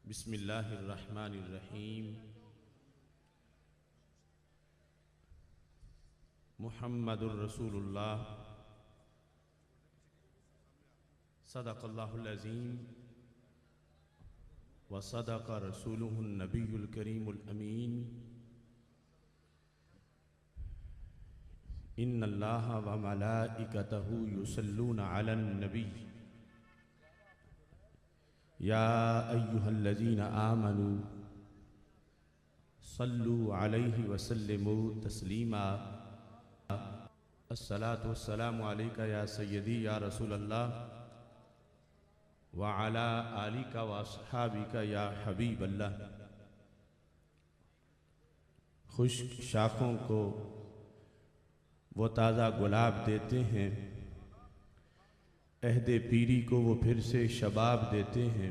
बिस्मिल्लाहिर्रहमानिर्रहीम। मुहम्मदुर रसूलुल्लाह सदक़ल्लाहुल अज़ीम व सदक़ रसूलुहुन नबियुल करीमुल अमीन। इन्नल्लाहा व मलाइकतहु युसल्लूना अलन नबी या अय्युहल्लज़ीना आमनू सल्लू अलैहि वसल्लिमू तस्लीमा। अस्सलातु वस्सलामु अलैका या सय्यदी या रसूलल्लाह व अला आलिका व अस्हाबिका या हबीबल्लाह। खुश्क शाखों को वो ताज़ा गुलाब देते हैं, अहदे पीरी को वो फिर से शबाब देते हैं।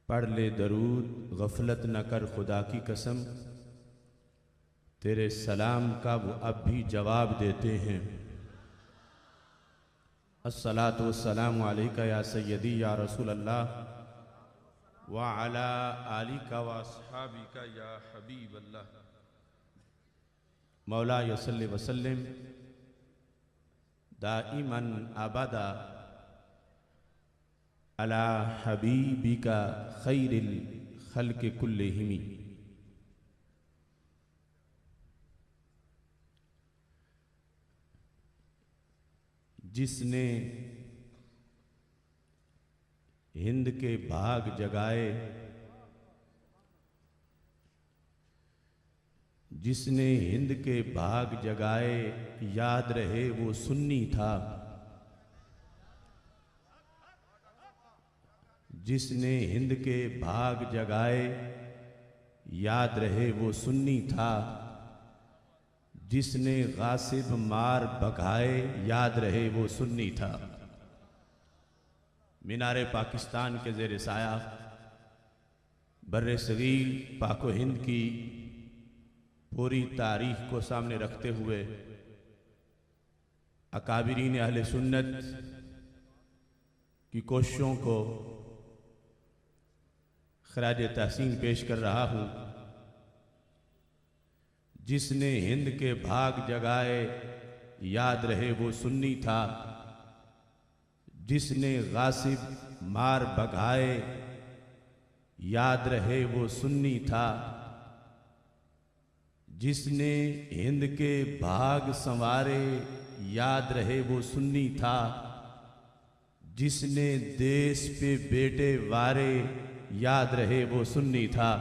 पढ़ ले दरूद गफलत न कर खुदा की कसम, तेरे सलाम का वो अब भी जवाब देते हैं। अस्सलातु वस्सलामु अलैका या सय्यदी या रसूलल्लाह व अला आलिका व अस्हाबिका या हबीबल्लाह। मौला यसल्लि वसल्लिम दाइमन अबदा अला हबीबिका खैरिल खल्क़ि कुल्लिहिम। जिसने हिंद के भाग जगाए, जिसने हिंद के भाग जगाए, याद रहे वो सुन्नी था। जिसने हिंद के भाग जगाए, याद रहे वो सुन्नी था। जिसने गासिब मार भगाए, याद रहे वो सुन्नी था। मीनारे पाकिस्तान के ज़ेर साया बर्रे सगीर पाको हिंद की पूरी तारीख को सामने रखते हुए अकाबिरीन अहले सुन्नत की कोशिशों को खराज तहसीन पेश कर रहा हूँ। जिसने हिंद के भाग जगाए, याद रहे वो सुन्नी था। जिसने गासिब मार भगाए, याद रहे वो सुन्नी था। जिसने हिंद के भाग संवारे, याद रहे वो सुन्नी था। जिसने देश पे बेटे वारे, याद रहे वो सुन्नी था।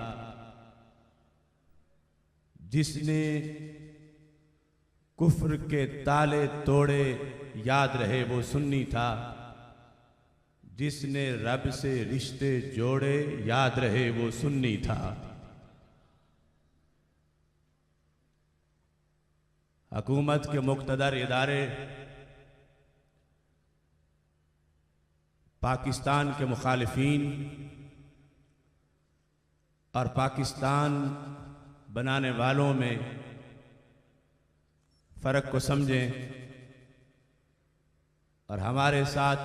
जिसने कुफ्र के ताले तोड़े, याद रहे वो सुन्नी था। जिसने रब से रिश्ते जोड़े, याद रहे वो सुन्नी था। हुकूमत के मुक़्तदर इदारे पाकिस्तान के मुखालिफिन और पाकिस्तान बनाने वालों में फ़र्क को समझें और हमारे साथ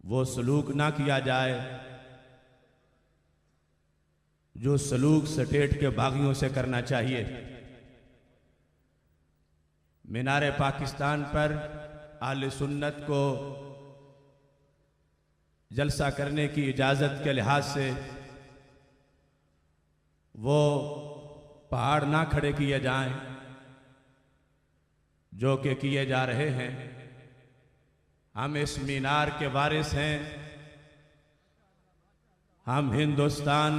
वो सलूक ना किया जाए जो सलूक स्टेट के बागियों से करना चाहिए। मीनारे पाकिस्तान पर आले सुन्नत को जलसा करने की इजाज़त के लिहाज से वो पहाड़ ना खड़े किए जाएं जो कि किए जा रहे हैं। हम इस मीनार के वारिस हैं। हम हिंदुस्तान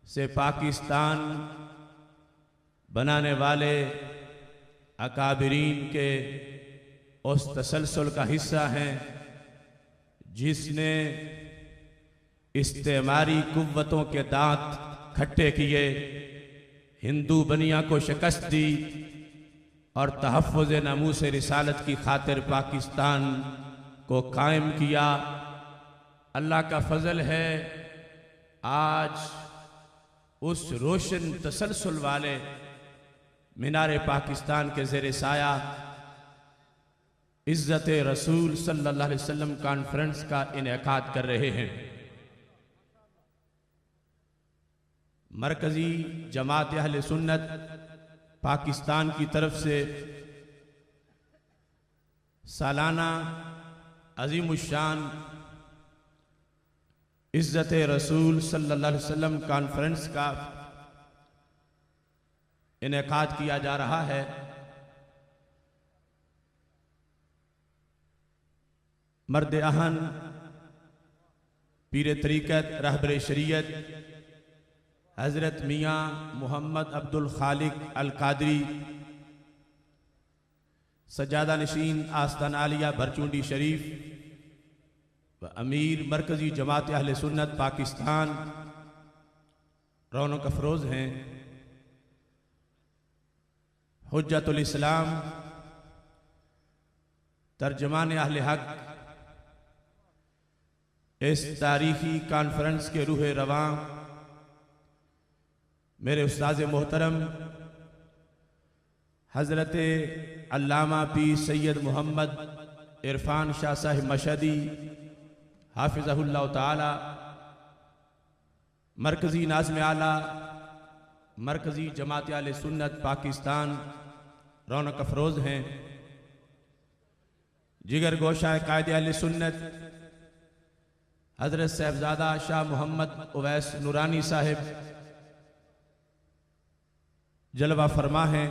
से पाकिस्तान बनाने वाले अकाबिरीन के उस तसलसल का हिस्सा हैं जिसने इस्तेमारी कुव्वतों के दांत खट्टे किए, हिंदू बनिया को शिकस्त दी और तहफ़्फ़ुज़ नमूस रिसालत की खातिर पाकिस्तान को कायम किया। अल्लाह का फजल है, आज उस रोशन तसलसल वाले मीनारे पाकिस्तान के ज़ेर साया इज़्ज़त रसूल सल्लल्लाहु अलैहि वसल्लम कॉन्फ्रेंस का इनेकाद कर रहे हैं। मरकज़ी जमात अहले सुन्नत पाकिस्तान की तरफ से सालाना अज़ीमुश्शान इज़्ज़त रसूल सल्लल्लाहु अलैहि वसल्लम कॉन्फ्रेंस का इनेकाद किया जा रहा है। मर्द अहन, पीर तरीक़त, रहबर शरीयत हज़रत मियाँ मोहम्मद अब्दुल खालिक अल कादरी, सज्जादा नशीन आस्तान आलिया भरचूंडी शरीफ व अमीर मरकज़ी जमात अहले सुन्नत पाकिस्तान रौनक अफरोज़ हैं। हुज्जतुल इस्लाम, तर्जमान अहले हक, इस तारीखी कॉन्फ्रेंस के रूह रवां मेरे उस्ताद मोहतरम हज़रत अल्लामा पीर सैयद मोहम्मद इरफान शाह साहिब मशहदी हाफिज़हुल्लाह ताला, मरकज़ी नाज़िम आला मरकज़ी जमात अहले सुन्नत पाकिस्तान रौनक अफरोज़ हैं। जिगर गोशा कायदे अहले सुन्नत हज़रत साहिबजादा शाह मोहम्मद उवैस नूरानी साहिब जलवा फरमा हैं।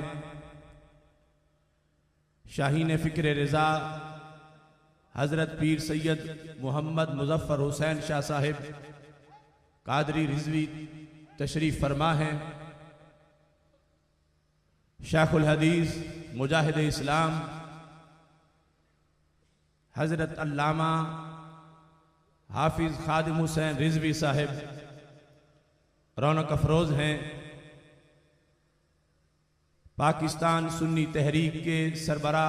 शाहीन फ़िक्र रज़ा हज़रत पीर सैयद मोहम्मद मुज़फ़्फ़र हुसैन शाह साहिब कादरी रिज़वी तशरीफ़ फरमा हैं। शेखुल हदीस मुजाहिद इस्लाम हज़रत अल्लामा हाफिज़ खादिम हुसैन रिज़वी साहिब रौनक अफरोज़ हैं। पाकिस्तान सुन्नी तहरीक के सरबरा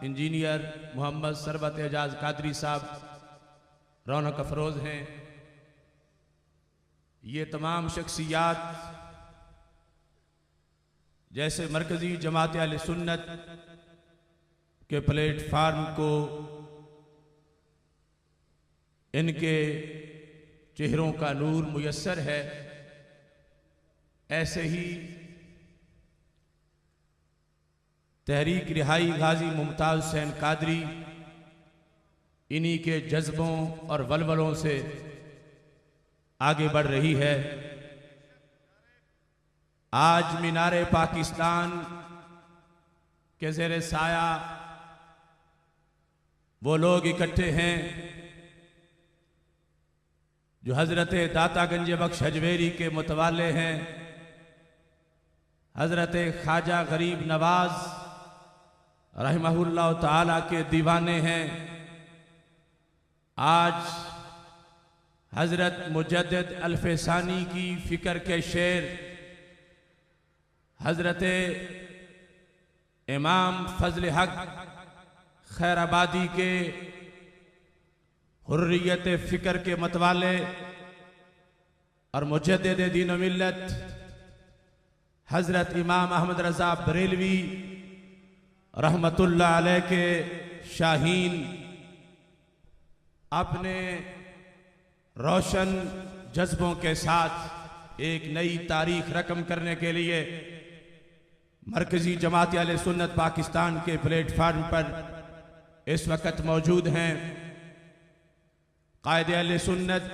इंजीनियर मोहम्मद सरबत एजाज कादरी साहब रौनक अफरोज़ हैं। ये तमाम शख्सियात जैसे मरकज़ी जमात अहले सुन्नत के प्लेटफार्म को इनके चेहरों का नूर मुयस्सर है, ऐसे ही तहरीक रिहाई गाजी मुमताज़ हुसैन कादरी इन्हीं के जज्बों और वलवलों से आगे बढ़ रही है। आज मीनारे पाकिस्तान के ज़ेरे साया वो लोग इकट्ठे हैं जो हज़रत दाता गंज बख्श हजवेरी के मुतवाले हैं, हज़रत ख्वाजा गरीब नवाज रहमहुल्लाह ताला के दीवाने हैं। आज हज़रत मुजद्दिद अल्फसानी की फ़िक्र के शेर हज़रत इमाम फजल हक खैराबादी के हुर्रियत फ़िक्र के मतवाले और मुजद्दिद दीन व मिल्लत हज़रत इमाम अहमद रज़ा बरेलवी रहमतुल्लाह अलैह के शाहीन अपने रोशन जज्बों के साथ एक नई तारीख रकम करने के लिए मरकज़ी जमात अहले सुन्नत पाकिस्तान के प्लेटफार्म पर इस वक्त मौजूद हैं। कायदे अहले सुन्नत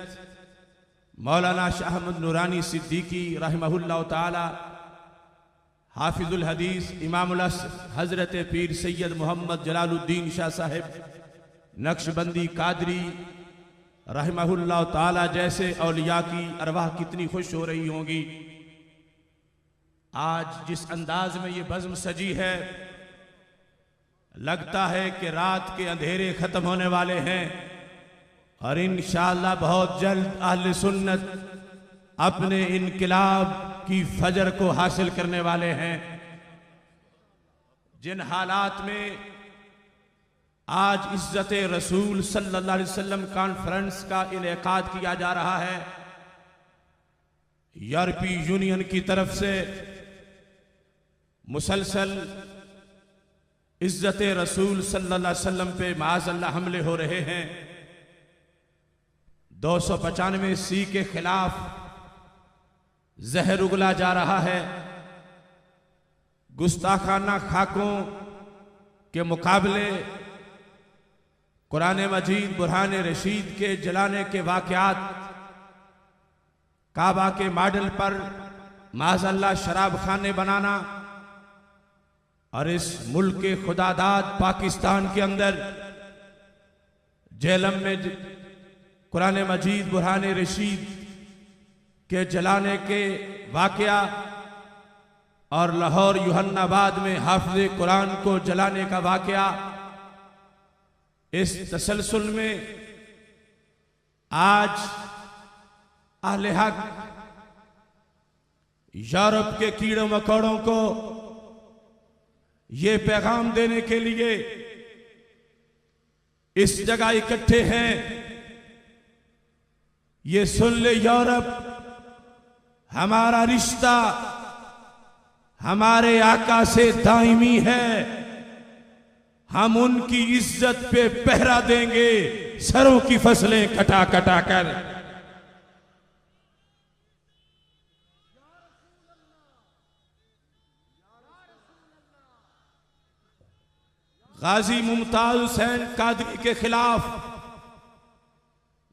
मौलाना शाह अहमद नूरानी सिद्दीकी रहमहुल्लाह ताला, हाफिजुल हदीस इमामुल हज़रत पीर सैयद मोहम्मद जलालुद्दीन शाह साहिब नक्शबंदी कादरी रहमहुल्लाह ताला जैसे औलिया की अरवाह कितनी खुश हो रही होंगी। आज जिस अंदाज में ये बज़्म सजी है, लगता है कि रात के अंधेरे खत्म होने वाले हैं और इंशाअल्लाह बहुत जल्द अहले सुन्नत अपने इनकिलाब की फजर को हासिल करने वाले हैं। जिन हालात में आज इज़्ज़त रसूल सल्लल्लाहु अलैहि वसल्लम कॉन्फ्रेंस का इनेकाद किया जा रहा है, यूरोपीय यूनियन की तरफ से मुसलसल इज्जत रसूल सल्लल्लाहु अलैहि वसल्लम पे माअज़ल्लाह हमले हो रहे हैं। 295 के खिलाफ जहर उगला जा रहा है। गुस्ताखाना खाकों के मुकाबले कुरान मजीद बुरहान रशीद के जलाने के वाक़यात, काबा के मॉडल पर माज़अल्लाह शराब खाने बनाना और इस मुल्क के खुदादाद पाकिस्तान के अंदर जेलम में कुरान मजीद बुरहान रशीद के जलाने के वाक़या और लाहौर यूहन्नाबाद में हाफिज़ कुरान को जलाने का वाक़या, इस तसलसल में आज अहले हक यूरोप के कीड़ों मकोड़ों को ये पैगाम देने के लिए इस जगह इकट्ठे हैं। ये सुन ले यूरोप, हमारा रिश्ता हमारे आका से दायमी है। हम उनकी इज्जत पे पहरा देंगे, सरों की फसलें कटा कटा कर। गाजी मुमताज हुसैन कादरी के खिलाफ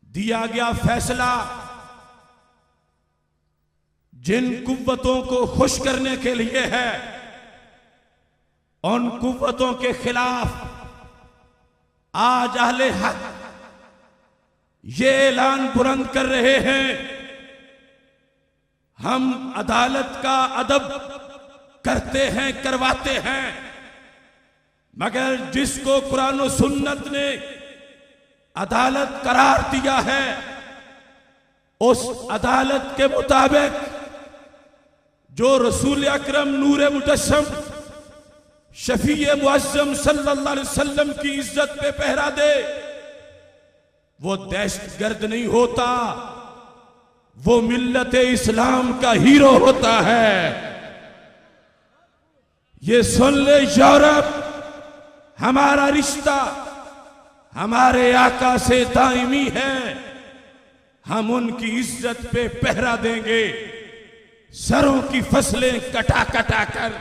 दिया गया फैसला जिन कुव्वतों को खुश करने के लिए है, उन कुव्वतों के खिलाफ आज अहले हक ये ऐलान बुलंद कर रहे हैं, हम अदालत का अदब करते हैं, करवाते हैं, मगर जिसको कुरान और सुन्नत ने अदालत करार दिया है, उस अदालत के मुताबिक जो रसूल अकरम नूर मुजस्सम शफीए मुअज्जम सल्लल्लाहु अलैहि वसल्लम की इज्जत पे पहरा दे, वो दहशतगर्द नहीं होता, वो मिल्लत इस्लाम का हीरो होता है। ये सुन ले यूरोप, हमारा रिश्ता हमारे आका से दायमी है। हम उनकी इज्जत पे पहरा देंगे, सरों की फसलें कटा कटा कर।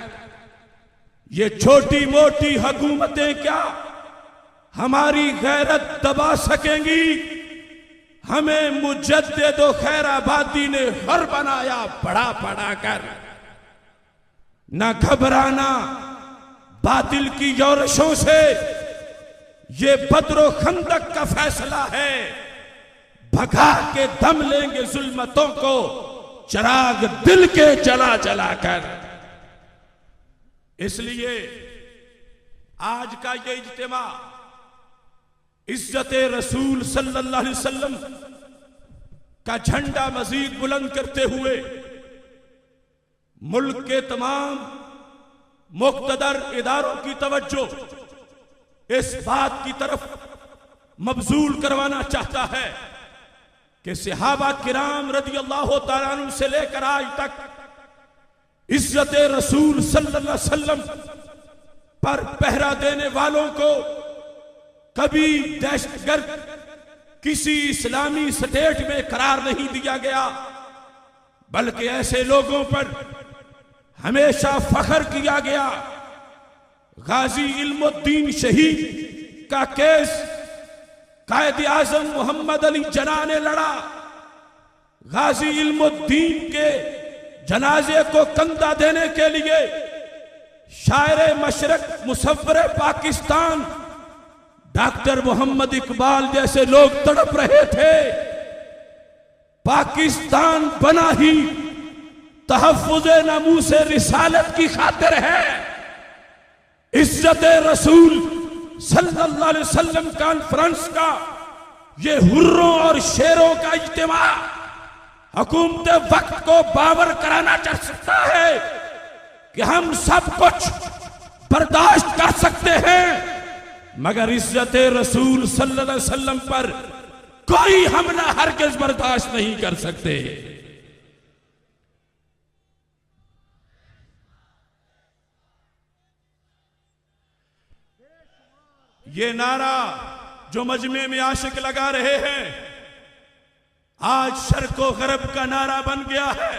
ये छोटी मोटी हुकूमतें क्या हमारी गैरत दबा सकेंगी? हमें मुजद्दिद व खैराबादी ने हर बनाया पढ़ा पढ़ा कर। न घबराना बातिल की योरशों से, ये बद्रो खंदक का फैसला है। भगा के दम लेंगे जुल्मतों को, चिराग दिल के जला जला कर। इसलिए आज का ये इज्तिमा इज्जत रसूल सल्लल्लाहु अलैहि वसल्लम का झंडा मजीद बुलंद करते हुए मुल्क के तमाम मुक़्तदर इदारों की तवज्जो इस बात की तरफ मबजूल करवाना चाहता है कि सहाबा किराम रदियल्लाहु तआला अन्हुम से लेकर आज तक इज्जत रसूल सल्लल्लाहु अलैहि वसल्लम पर पहरा देने वालों को कभी दहशतगर्द किसी इस्लामी स्टेट में करार नहीं दिया गया, बल्कि ऐसे लोगों पर हमेशा फख्र किया गया। गाजी इल्मुद्दीन शहीद का केस कायद आजम मोहम्मद अली जना ने लड़ा। गाजी इल्मुद्दीन के जनाजे को कंधा देने के लिए शायर मशरक मुसव्वरे पाकिस्तान डॉक्टर मोहम्मद इकबाल जैसे लोग तड़प रहे थे। पाकिस्तान बना ही तहफ्फुज़े नमूसे रिसालत की खातिर है। इज्जत रसूल सल्लल्लाहु अलैहि वसल्लम कॉन्फ्रेंस का ये हुर्रों और शेरों का इज्तिमा हुकूमत वक्त को बावर कराना चाह सकता है कि हम सब कुछ बर्दाश्त कर सकते हैं, मगर इज्जत रसूल सल्लल्लाहु अलैहि वसल्लम पर कोई हमला हरगिज़ बर्दाश्त नहीं कर सकते। ये नारा जो मजमे में आशिक लगा रहे हैं, आज शर्को गरब का नारा बन गया है।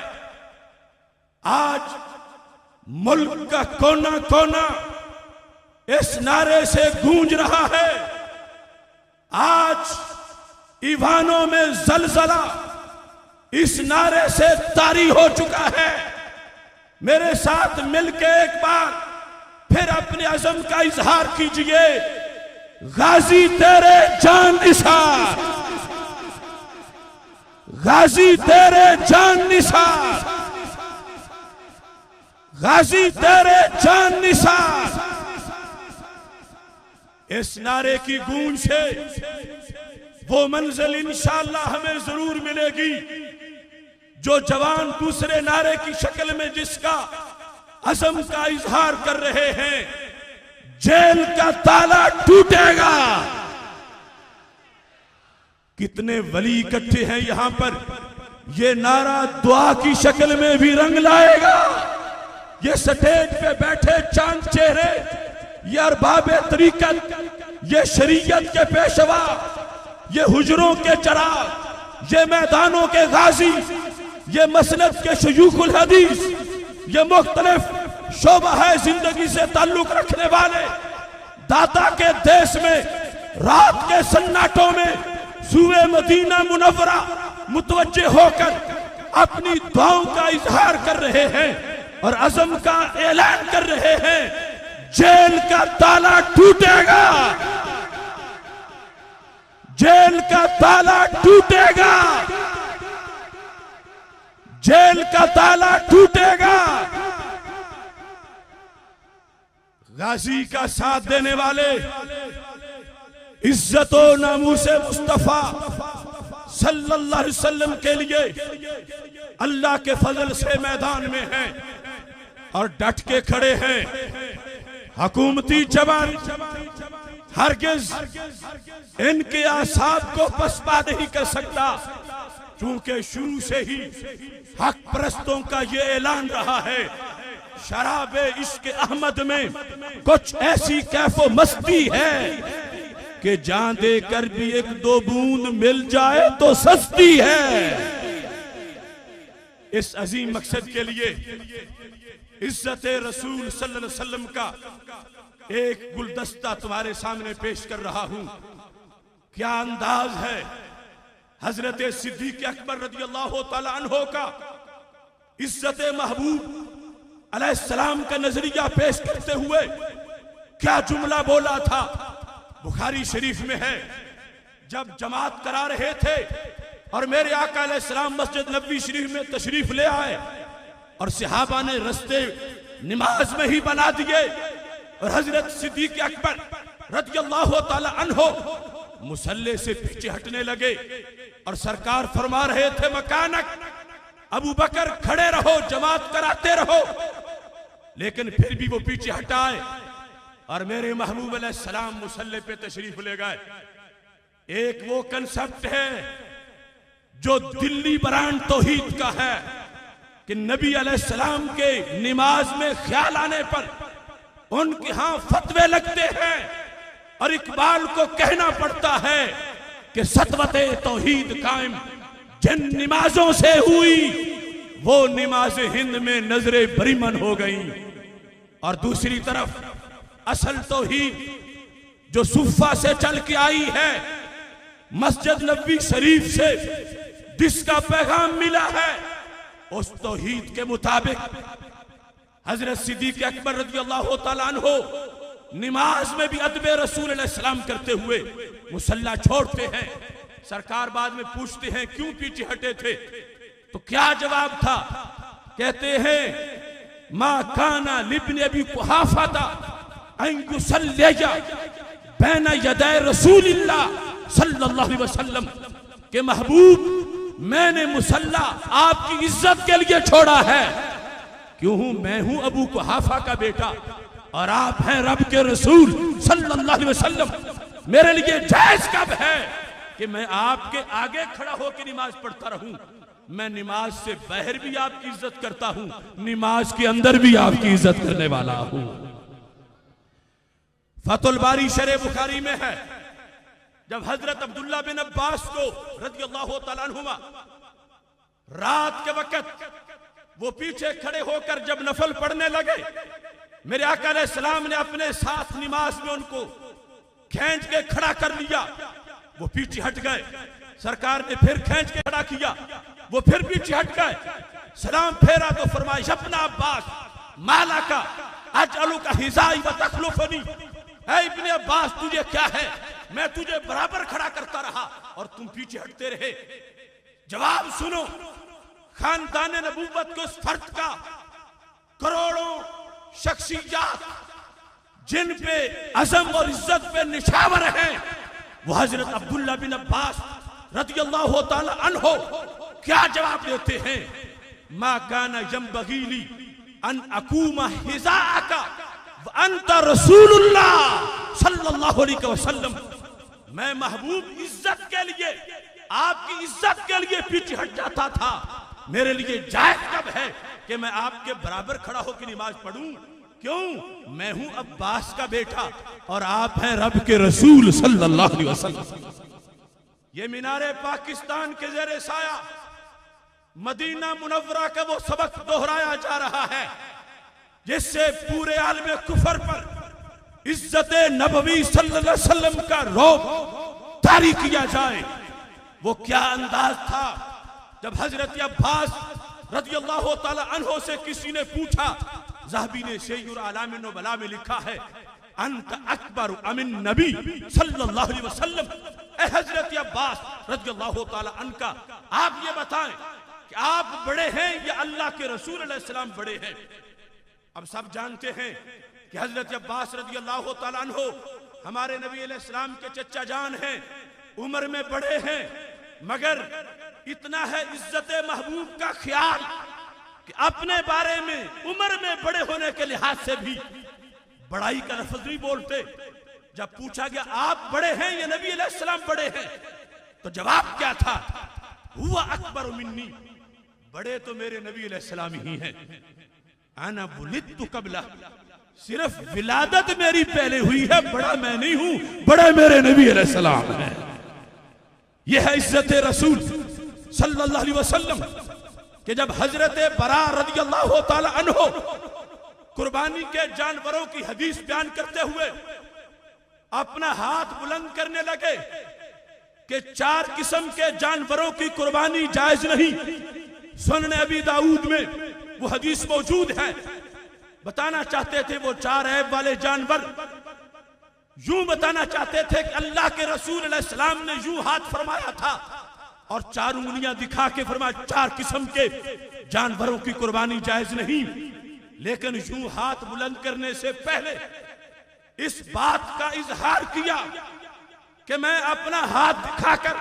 आज मुल्क का कोना कोना इस नारे से गूंज रहा है। आज ईवानों में जलजला इस नारे से तारी हो चुका है। मेरे साथ मिलके एक बार फिर अपने अज़म का इजहार कीजिए। गाजी तेरे जान निसार, गाजी तेरे जान निसार, गाजी तेरे जान निसार। इस नारे की गूंज से वो मंजिल इंशाअल्लाह हमें जरूर मिलेगी जो जवान दूसरे नारे की शक्ल में जिसका अज़म का इजहार कर रहे हैं। जेल का ताला टूटेगा। कितने वली इकट्ठे हैं यहां पर। यह नारा दुआ की शक्ल में भी रंग लाएगा। ये स्टेज पे बैठे चांद चेहरे, ये अरबाबे तरीकत, ये शरीयत के पेशवा, ये हुजरों के चराग, ये मैदानों के गाजी, ये मसनद के शयूखुल हदीस, ये मुख्तलिफ शोबा है जिंदगी से ताल्लुक रखने वाले दाता के देश में रात के सन्नाटों में सूए मदीना मुनव्वरा मुतवज्जे होकर अपनी दुआओं का इजहार कर रहे हैं और अज़म का ऐलान कर रहे हैं। जेल का ताला टूटेगा, जेल का ताला टूटेगा, जेल का ताला टूटेगा। गाजी का साथ देने वाले इज्जतो नामूसे मुस्तफा सल्लल्लाहु अलैहि वसल्लम के लिए अल्लाह के फजल से मैदान में हैं और डट के खड़े हैं। हुकूमती जवान हरगिज इनके आसाब को पसपा नहीं कर सकता, क्योंकि शुरू से ही हक परस्तों का ये ऐलान रहा है। शराबे इश्क अहमद में कुछ ऐसी कैफो मस्ती है कि जान देकर भी एक दो बूंद मिल जाए तो सस्ती है। इस अजीम मकसद के लिए इज्जत रसूल सल्लल्लाहु अलैहि वसल्लम का एक गुलदस्ता तुम्हारे सामने पेश कर रहा हूं। क्या अंदाज है हजरत सिद्दीक अकबर रदियल्लाहु ताला अन्हो का इज्जत महबूब अलैहिस्सलाम का नजरिया पेश करते हुए क्या जुमला बोला था। बुखारी शरीफ में है, जब जमात करा रहे थे और मेरे आका अलैहिस्सलाम मस्जिद नबवी शरीफ में तशरीफ ले आए और सहाबा ने रस्ते नमाज में ही बना दिए और हजरत सिद्दीक अकबर रदियल्लाहु ताला अन्हो मुसल्ले से पीछे हटने लगे और सरकार फरमा रहे थे, मकानक अबू बकर खड़े रहो, जमात कराते रहो। लेकिन फिर भी वो पीछे हटाए और मेरे महबूब अलैहिस्सलाम मुसल्ले पे तशरीफ ले गए। एक वो कंसेप्ट है जो दिल्ली ब्रांड तौहीद का है कि नबी अलैहिस्सलाम के नमाज में ख्याल आने पर उनके यहां फतवे लगते हैं और इकबाल को कहना पड़ता है कि सतवते तौहीद कायम जिन नमाजों से हुई वो नमाज हिंद में नजरे बरीमन हो गई। और दूसरी तरफ असल तौहीद जो सुफ़ा से चल के आई है, मस्जिद नबवी शरीफ से जिसका पैगाम मिला है, उस तौहीद के मुताबिक हजरत सिद्दीक अकबर रज़ियल्लाहु ताला अन्हो नमाज में भी अदब रसूल अलैहिस्सलाम करते हुए मुसल्ला छोड़ते हैं। सरकार बाद में पूछते हैं क्यों पीछे हटे थे, तो क्या जवाब था? कहते हैं मा काना लिब्न अबी कुहाफा अन युसल्लिया बैना यदै रसूलिल्लाह सल्लल्लाहु अलैहि वसल्लम के महबूब, मैंने मुसल्ला आपकी इज्जत के लिए छोड़ा है। क्यों हूं? मैं हूं अबू कुहाफा का बेटा और आप हैं रब के रसूल सल्लल्लाहु अलैहि वसल्लम। मेरे लिए जायज कब है कि मैं आपके आगे खड़ा होकर नमाज पढ़ता रहूं? मैं नमाज से बाहर भी आपकी इज्जत करता हूं, नमाज के अंदर भी आपकी इज्जत करने वाला हूं। फतुल बारी शरह बुखारी में है, जब हजरत अब्दुल्ला बिन अब्बास को रज़ियल्लाहु तआला अन्हुमा रात के वक्त वो पीछे खड़े होकर जब नफल पढ़ने लगे, मेरे आका अलैहिस्सलाम ने अपने साथ नमाज में उनको खींच के खड़ा कर लिया। वो पीछे हट गए, सरकार ने फिर खींच के खड़ा किया, वो फिर पीछे हट गए, सलाम फेरा तो फरमाया यब्ना अब्बास माला का अजअलु का हिजाई व तखलुफनी, ऐ इब्ने अब्बास तुझे क्या है, मैं तुझे बराबर खड़ा करता रहा और तुम पीछे हटते रहे। जवाब सुनो, खानदान नबूवत के उस फर्द का करोड़ों शख्सियत जिन पे अज़म और इज्जत पे निशावर हैं, वो हजरत अब्दुल्ला बिन अब्बास रज़ियल्लाहु तआला अन्हु क्या जवाब देते हैं? मा काना यंबगीली अन अकूमा हिज़ाअका व अंता रसूलुल्लाह सल्लल्लाहु अलैहि वसल्लम, मैं महबूब इज्जत के लिए, आपकी इज्जत के लिए पीछे हट जाता था। मेरे लिए जायज कब है कि मैं आपके बराबर खड़ा होकर नमाज पढ़ूं? क्यों? मैं हूं अब्बास का बेटा और आप हैं रब के रसूल सल्लल्लाहु अलैहि वसल्लम। ये मीनारे पाकिस्तान के ज़ेरे साया मदीना मुनव्वरा का वो सबक दोहराया जा रहा है जिससे पूरे आलम कुफर पर इज्जत नबवी सल्लल्लाहु अलैहि वसल्लम का रौब तारी किया जाए। वो क्या अंदाज था जब हजरत अब्बास रज़ियल्लाहु तआला अन्हु से किसी ने पूछा, ज़हबी ने शैयुर आलामिन नुबला में लिखा है, अंत अकबर अमिन नबी सल्लल्लाहु अलैहि वसल्लम, ए हजरत अब्बास रज़ियल्लाहु तआला अन्का, आप ये बताएं कि आप बड़े हैं या अल्लाह के रसूल अलैहिस्सलाम बड़े हैं? अब सब जानते हैं कि हजरत अब्बास रज़ियल्लाहु तआला अन्हु हमारे नबी अलैहिस्सलाम के चचा जान हैं, उम्र में बड़े हैं, मगर इतना है इज्जत महबूब का ख्याल कि अपने बारे में उम्र में बड़े होने के लिहाज से भी बड़ाई का लफ्ज नहीं बोलते। जब पूछा गया आप बड़े हैं या नबी अलैहिस्सलाम बड़े हैं, तो जवाब क्या था? हुआ अकबर मिन्नी, बड़े तो मेरे नबी अलैहिस्सलाम ही हैं। आना बुलिद्तु कबला, सिर्फ विलादत मेरी पहले हुई है, बड़ा मैं नहीं हूं, बड़े मेरे नबी अलैहिस्सलाम हैं। यह है इज्जत रसूल सल्लल्लाहु अलैहि वसल्लम कि जब हजरत बरा रज़ियल्लाहु तआला अन्हु कुर्बानी के जानवरों की हदीस बयान करते हुए अपना हाथ बुलंद करने लगे कि 4 किस्म के जानवरों की कुर्बानी जायज नहीं। सुनन अबी दाऊद में वो हदीस मौजूद है। बताना चाहते थे वो 4 ऐब वाले जानवर, यूं बताना चाहते थे कि अल्लाह के रसूल अलैहिस्सलाम ने यूं हाथ फरमाया था और 4 उंगलियां दिखा के फरमाया 4 किस्म के जानवरों की कुर्बानी जायज नहीं। लेकिन यूं हाथ बुलंद करने से पहले इस बात का इजहार किया कि मैं अपना हाथ दिखाकर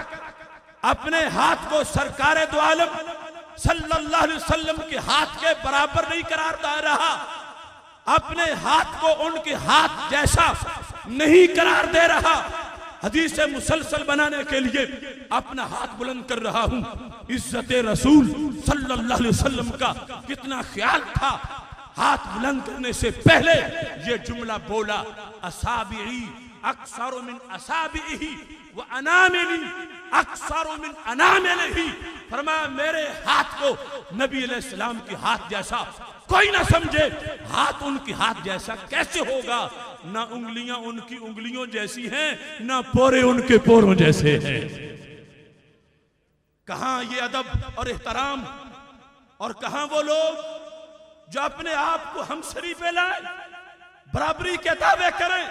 अपने हाथ को सरकारे दो आलम सल्लल्लाहु अलैहि वसल्लम के हाथ के बराबर नहीं करार दे रहा, अपने हाथ को उनके हाथ जैसा नहीं करार दे रहा, हदीस मुसलसल बनाने के लिए अपना हाथ बुलंद कर रहा हूं। इज्जत रसूल सल्लल्लाहु अलैहि वसल्लम का कितना ख्याल था, हाथ बुलंद करने से पहले ये जुमला बोला, असाबिई अक्सर मिन असाबिही व अनामिली अक्सर मिन अनामिलिही, फरमाया मेरे हाथ को नबी अलैहिस्सलाम के हाथ जैसा कोई ना समझे। हाथ उनके हाथ जैसा कैसे होगा? ना उंगलियां उनकी उंगलियों जैसी हैं, ना पोरे उनके पोरों जैसे हैं। कहां ये अदब और एहतराम, और कहां वो लोग जो अपने आप को हमसरी पे लाए, बराबरी के दावे करें,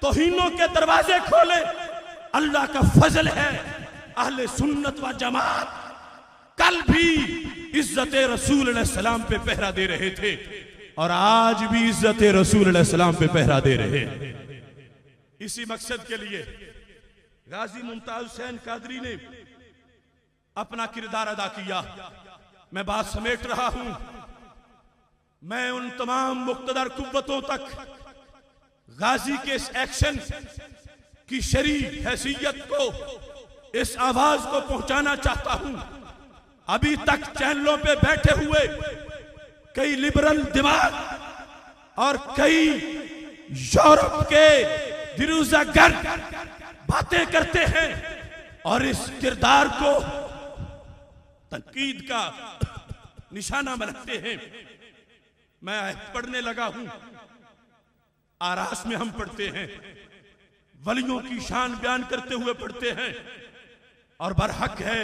तौहीनों के दरवाजे खोले। अल्लाह का फजल है, अहले सुन्नत व जमात कल भी इज्जत रसूल अलैहिस्सलाम पे पहरा दे रहे थे और आज भी इज्जत रसूल अलैहिस्सलाम पे पहरा दे रहे हैं। इसी मकसद के लिए गाजी मुमताज हुसैन कादरी ने अपना किरदार अदा किया। मैं बात समेट रहा हूं। मैं उन तमाम मुक्तदर कुव्वतों तक गाजी के इस एक्शन की शरी हैसियत को, इस आवाज को पहुंचाना चाहता हूं। अभी तक चैनलों पे बैठे हुए कई लिबरल दिमाग और कई यूरोप के दिरूजा गर्द बातें करते हैं और इस किरदार को तनकीद का निशाना बनाते हैं। मैं पढ़ने लगा हूं, आरास में हम पढ़ते हैं, वलियों की शान बयान करते हुए पढ़ते हैं और बरहक है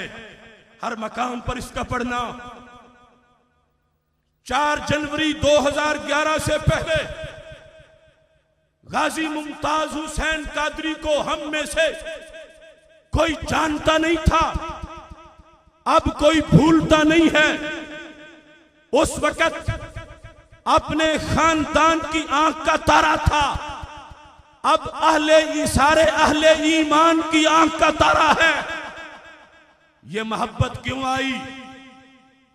हर मकाम पर इसका पढ़ना। 4 जनवरी 2011 से पहले गाजी मुमताज हुसैन कादरी को हम में से कोई जानता नहीं था, अब कोई भूलता नहीं है। उस वक्त अपने खानदान की आंख का तारा था, अब सारे अहले ईमान की आंख का तारा है। ये मोहब्बत क्यों आई,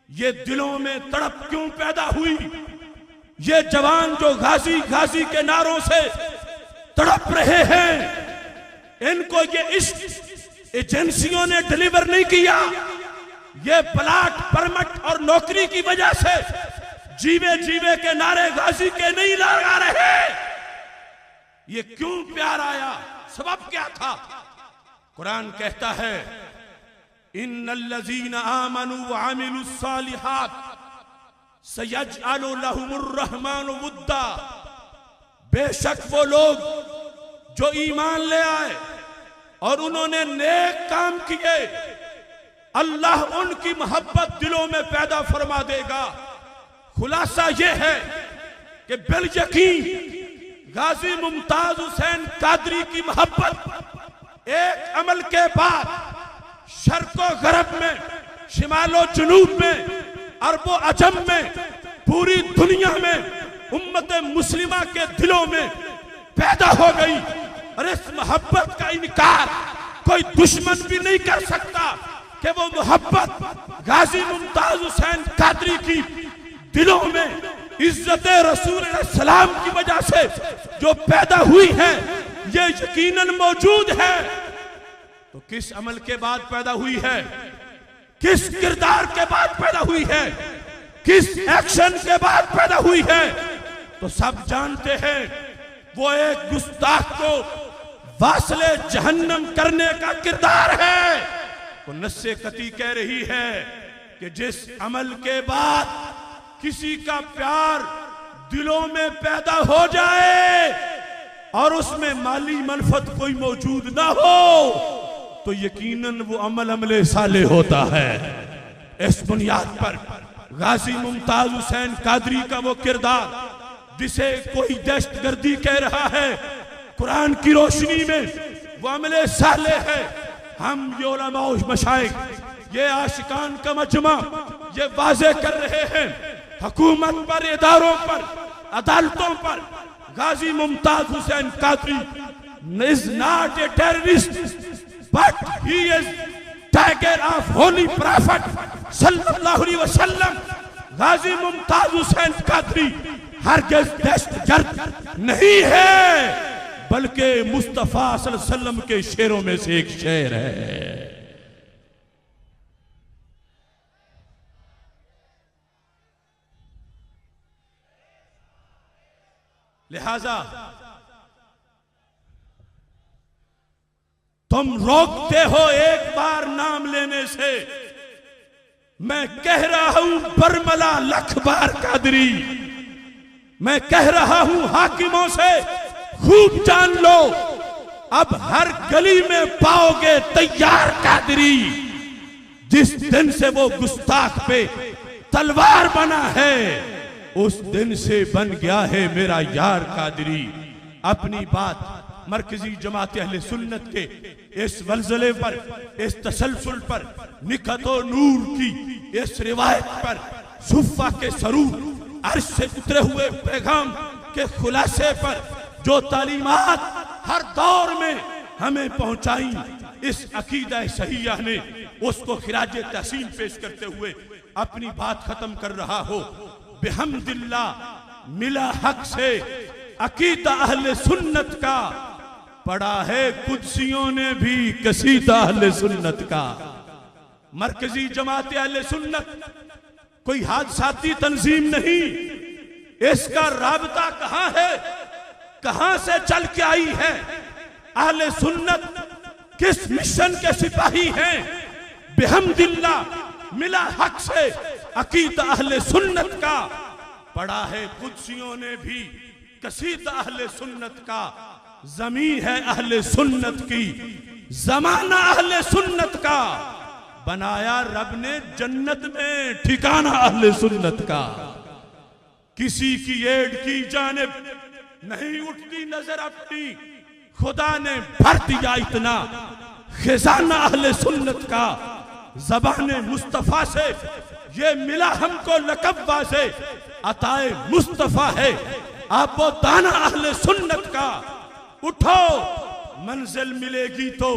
ये दिलों में तड़प क्यों पैदा हुई? ये जवान जो गाजी गाजी के नारों से तड़प रहे हैं, इनको ये इश्क एजेंसियों ने डिलीवर नहीं किया। ये प्लाट परमिट और नौकरी की वजह से जीवे जीवे के नारे गाजी के नहीं लगा रहे। ये क्यों प्यार आया, सबब क्या था? कुरान कहता है इन्नल्लज़ीना आमनू व अमिलुस्सालिहात सयजअलु लहुमुर रहमानु वुद्दा। बेशक वो लोग जो ईमान ले आए और उन्होंने नेक काम किए, अल्लाह उनकी मोहब्बत दिलों में पैदा फरमा देगा। खुलासा यह है कि बिल यकीन गाजी मुमताज हुसैन कादरी की मोहब्बत एक अमल के बाद शर्को गरब में, शिमालो जुनूब में, अरबो अजम में, पूरी दुनिया में उम्मत मुस्लिमा के दिलों में पैदा हो गई। और इस मोहब्बत का इनकार कोई दुश्मन भी नहीं कर सकता कि वो मोहब्बत गाजी मुमताज हुसैन कादरी की दिलों में इज्जत रसूल सलाम की वजह से जो पैदा हुई है, ये यकीनन मौजूद है। तो किस अमल के बाद पैदा हुई है, किस किरदार के बाद पैदा हुई है, किस एक्शन के बाद पैदा हुई है? तो सब जानते हैं वो एक गुस्ताख को वासले जहन्नम करने का किरदार है। तो नस्से कती कह रही है कि जिस अमल के बाद किसी का प्यार दिलों में पैदा हो जाए और उसमें माली मनफत कोई मौजूद ना हो, तो यकीनन वो अमल अमले साले होता है। इस बुनियाद पर गाजी मुमताज हुसैन कादरी का वो किरदार जिसे कोई दहशतगर्दी कह रहा है, कुरान की रोशनी में वो अमले साले है। हम ये उलमा मशाइख, ये आशिकान का मजमा ये वाजे कर रहे हैं हुकूमत पर, इदारों पर, अदालतों पर, Ghazi Mumtaz Hussain Qadri is not a terrorist but he is tiger of holy prophet sallallahu alaihi wasallam। गाजी मुमताज हुसैन कादरी हरगिज़ दहशतगर्द नहीं है, बल्कि मुस्तफा सल्लल्लाहु अलैहि वसल्लम के शेरों में से एक शेर है। लिहाजा तुम रोकते हो एक बार नाम लेने से, मैं कह रहा हूं बरमला लखबार कादरी, मैं कह रहा हूं हाकिमों से खूब जान लो, अब हर गली में पाओगे तैयार कादरी। जिस दिन से वो गुस्ताख पे तलवार बना है, उस दिन से बन गया है मेरा यार कादरी। अपनी बात मरकजी जमात अहले सुन्नत के इस वल्जले पर, इस तसलसल पर, निकतो नूर की इस रिवायत पर, सुफ़ा के सरूर अर्श से उतरे हुए पैगाम के खुलासे पर जो तालीमात हर दौर में हमें पहुंचाई, इस अकीदा सहीह ने उसको खिराज तहसीन पेश करते हुए अपनी बात खत्म कर रहा हो। बिहम्दिल्लाह मिला हक से अकीदा अहले सुन्नत का, पढ़ा है कुदसियों ने भी कसीदा अहले सुन्नत का। मरकजी जमात अहले सुन्नत कोई हादसाती तंजीम नहीं, इसका राबता कहां है, कहां से चल के आई है, अहले सुन्नत किस मिशन के सिपाही हैं? बिहम्दिल्लाह मिला हक से अकीदा अहले सुन्नत का। पढ़ा है कुदसियों ने भी कसीदा अहले सुन्नत का। जमीन है अहले सुन्नत की, जमाना अहले सुन्नत का। बनाया रब ने जन्नत में ठिकाना अहले सुन्नत का। किसी की एड़ की जानिब नहीं उठती नजर अपनी, खुदा ने भर दिया इतना खजाना अहले सुन्नत का। ज़बाने मुस्तफा से ये मिला हमको लकब से, अताए मुस्तफा है आप वो दाना अहले सुन्नत का। उठो मंजिल मिलेगी तो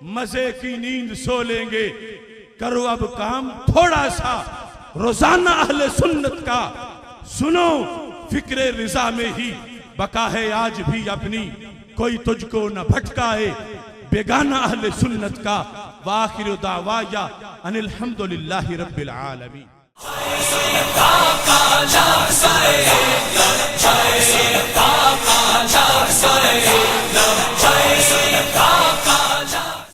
मजे की नींद सो लेंगे, करो अब काम थोड़ा सा रोजाना अहले सुन्नत का। सुनो फिक्रे रिजा में ही बका है आज भी अपनी, कोई तुझको न भटकाए बेगाना अहले सुन्नत का। वाखिर दावाया अनिल हम्दुलिल्लाहि रब्बिल आलमीन।